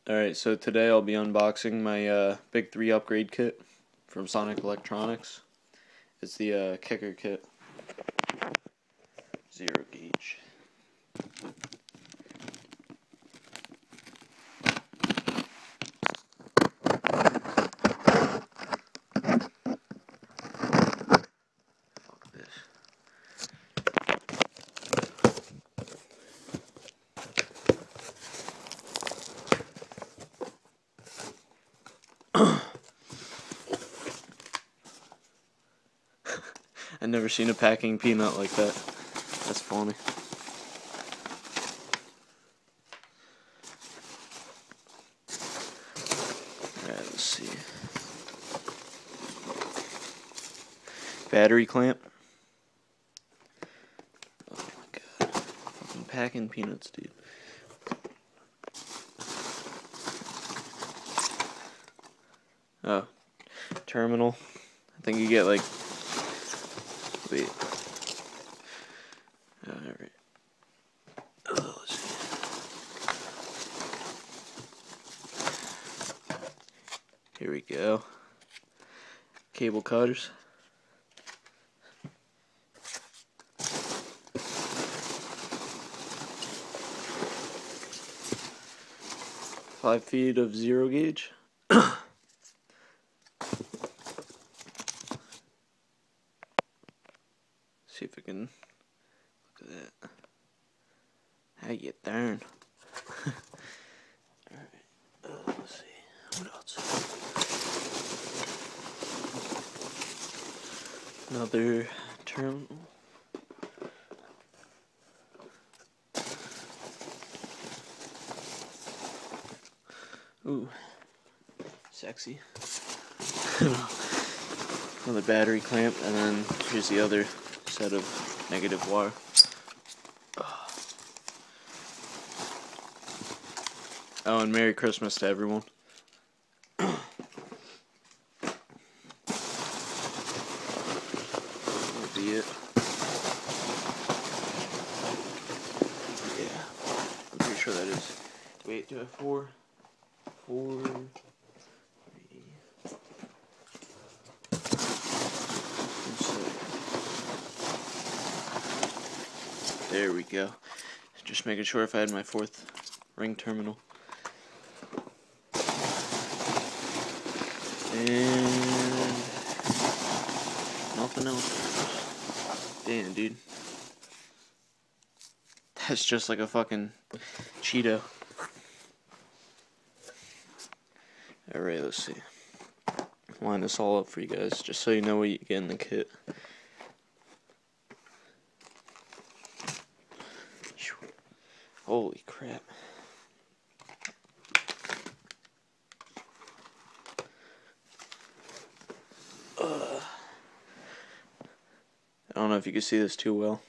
Alright, so today I'll be unboxing my Big 3 upgrade kit from Sonic Electronics. It's the kicker kit. 0 gauge. Fuck this. I've never seen a packing peanut like that. That's funny. Alright, let's see. Battery clamp. Oh my god. Fucking packing peanuts, dude. Oh. Terminal. I think you get like... Wait. Alright. Oh, let's see. Here we go. Cable cutters. Five feet of 0 gauge. See if I can look at that. How you darn. Alright, let's see. What else? Another terminal. Ooh, sexy. Another battery clamp, and then here's the other set of negative wire. Oh, and Merry Christmas to everyone. That'll be it. Yeah, I'm pretty sure that is. Wait, do I have 4? 4, 3. There we go. Just making sure if I had my 4th ring terminal. And nothing else. Damn, dude. That's just like a fucking Cheeto. Alright, let's see. Line this all up for you guys, just so you know what you get in the kit. Holy crap. I don't know if you can see this too well.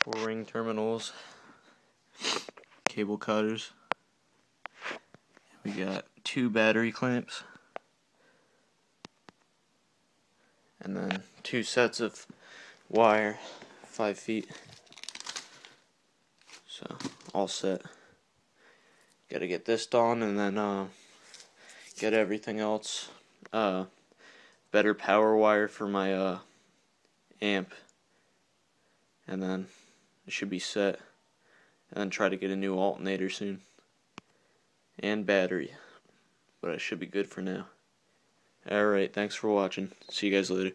Four ring terminals, cable cutters. We got 2 battery clamps, and then 2 sets of wire, 5 feet. So all set. Gotta get this done, and then get everything else. Better power wire for my amp, and then it should be set. And then try to get a new alternator soon, and battery, but I should be good for now. Alright, thanks for watching. See you guys later.